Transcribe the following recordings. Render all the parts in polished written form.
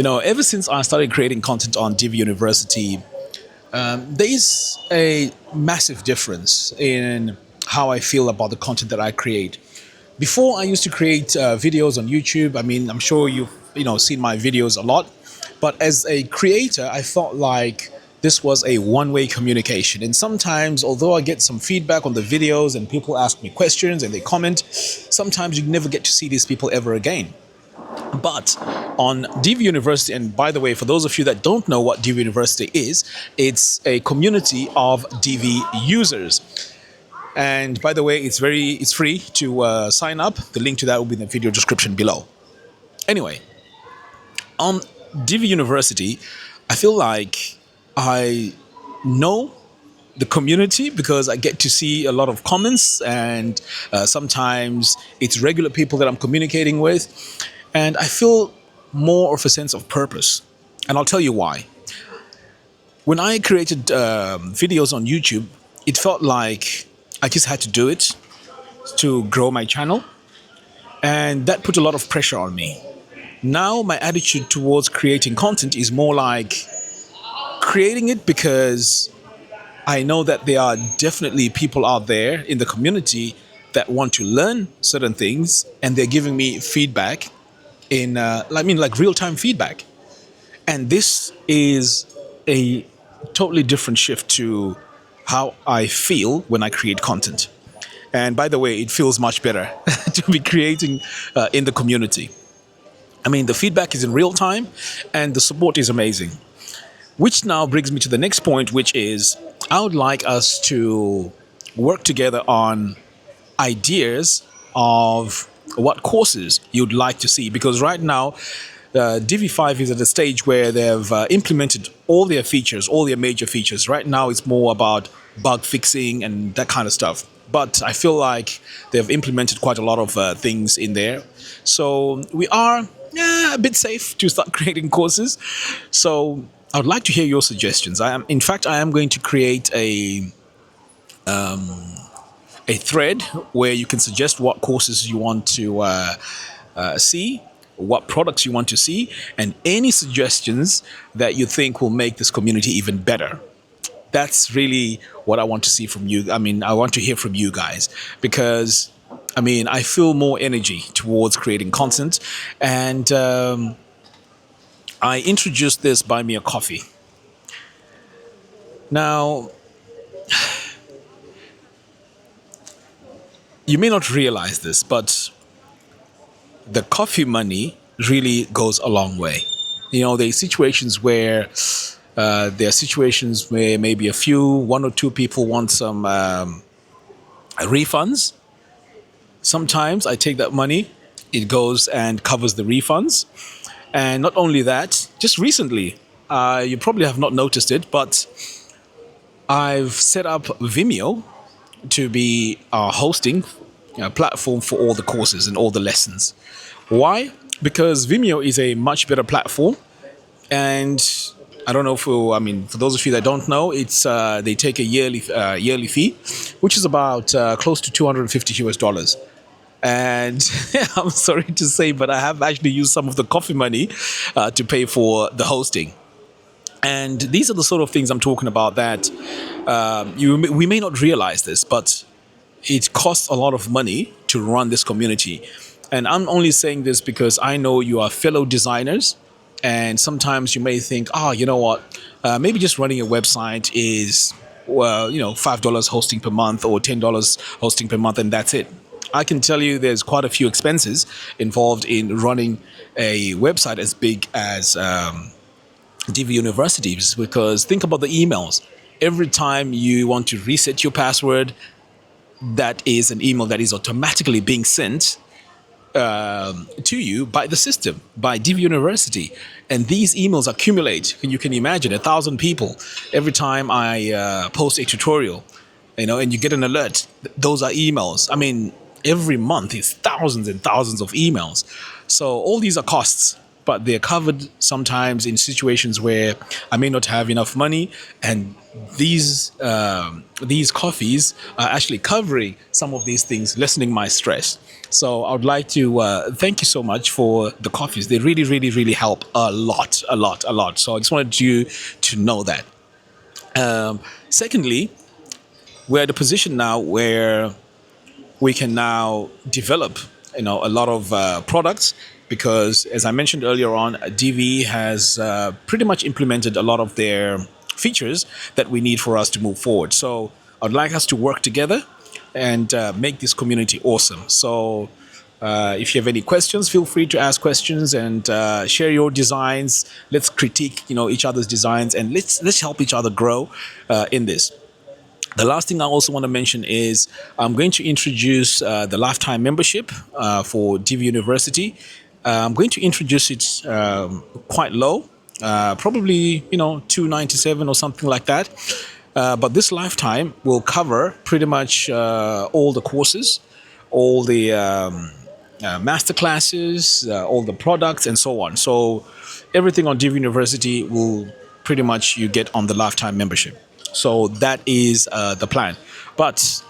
Ever since I started creating content on Divi University, there is a massive difference in how I feel about the content that I create. Before, I used to create videos on YouTube. I mean, I'm sure you've seen my videos a lot, but as a creator, I felt like this was a one-way communication. And sometimes, although I get some feedback on the videos and people ask me questions and they comment, sometimes you never get to see these people ever again. But on Divi University, and by the way, for those of you that don't know what Divi University is, it's a community of Divi users. And by the way, it's free to sign up. The link to that will be in the video description below. Anyway, on Divi University, I feel like I know the community because I get to see a lot of comments, and sometimes it's regular people that I'm communicating with, and I feel more of a sense of purpose. And I'll tell you why. When I created videos on YouTube, it felt like I just had to do it to grow my channel, and that put a lot of pressure on me. Now my attitude towards creating content is more like creating it because I know that there are definitely people out there in the community that want to learn certain things, and they're giving me feedback like real-time feedback. And this is a totally different shift to how I feel when I create content. And by the way, it feels much better to be creating in the community. I mean, the feedback is in real time and the support is amazing. Which now brings me to the next point, which is I would like us to work together on ideas of what courses you'd like to see. Because right now, Divi 5 is at a stage where they've implemented all their features, all their major features. Right now, it's more about bug fixing and that kind of stuff. But I feel like they've implemented quite a lot of things in there. So we are a bit safe to start creating courses. So I would like to hear your suggestions. I am going to create a thread where you can suggest what courses you want to see, what products you want to see, and any suggestions that you think will make this community even better. That's really what I want to see from you. I mean, I want to hear from you guys because, I feel more energy towards creating content. And I introduced this Buy Me a Coffee. Now, you may not realize this, but the coffee money really goes a long way. There are situations where maybe one or two people want some refunds. Sometimes I take that money, it goes and covers the refunds. And not only that, just recently, you probably have not noticed it, but I've set up Vimeo to be our hosting platform for all the courses and all the lessons. Why? Because Vimeo is a much better platform, and I don't know for those of you that don't know, it's they take a yearly fee, which is about close to $250. And I'm sorry to say, but I have actually used some of the coffee money to pay for the hosting. And these are the sort of things I'm talking about that we may not realize this, but it costs a lot of money to run this community. And I'm only saying this because I know you are fellow designers, and sometimes you may think, you know what, maybe just running a website is, $5 hosting per month or $10 hosting per month, and that's it. I can tell you there's quite a few expenses involved in running a website as big as Divi Universities, because think about the emails. Every time you want to reset your password, that is an email that is automatically being sent to you by the system, by Divi University. And these emails accumulate. And you can imagine 1,000 people every time I post a tutorial, and you get an alert. Those are emails. Every month is thousands and thousands of emails. So all these are costs. but they're covered sometimes in situations where I may not have enough money, and these coffees are actually covering some of these things, lessening my stress. So I would like to thank you so much for the coffees. They really, really, really help a lot, a lot, a lot. So I just wanted you to know that. Secondly, we're at a position now where we can now develop, a lot of products, because, as I mentioned earlier on, Divi has pretty much implemented a lot of their features that we need for us to move forward. So I'd like us to work together and make this community awesome. So if you have any questions, feel free to ask questions and share your designs. Let's critique, each other's designs, and let's help each other grow in this. The last thing I also want to mention is I'm going to introduce the lifetime membership for Divi University. I'm going to introduce it quite low, probably $297 or something like that. But this lifetime will cover pretty much all the courses, all the master classes, all the products, and so on. So everything on Divi University will pretty much you get on the lifetime membership. So that is the plan. But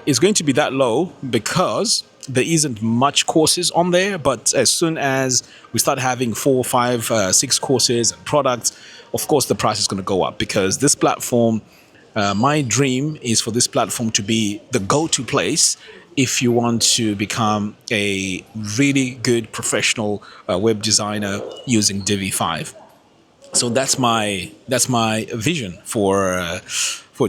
it's going to be that low because there isn't much courses on there. But as soon as we start having 4, 5, 6 courses and products, of course, the price is going to go up, because this platform, my dream is for this platform to be the go-to place if you want to become a really good professional web designer using Divi 5. So that's my vision for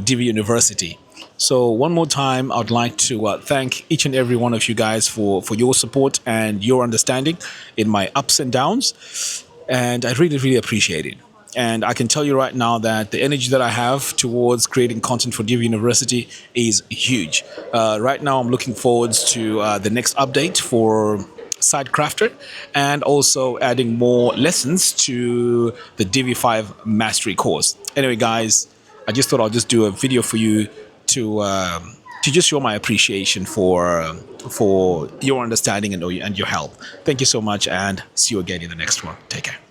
Divi University. So one more time, I'd like to thank each and every one of you guys for your support and your understanding in my ups and downs, and I really, really appreciate it. And I can tell you right now that the energy that I have towards creating content for Divi University is huge. Right now, I'm looking forward to the next update for SiteKrafter, and also adding more lessons to the Divi 5 Mastery course. Anyway, guys, I just thought I'll just do a video for you to just show my appreciation for your understanding and your help. Thank you so much, and see you again in the next one. Take care.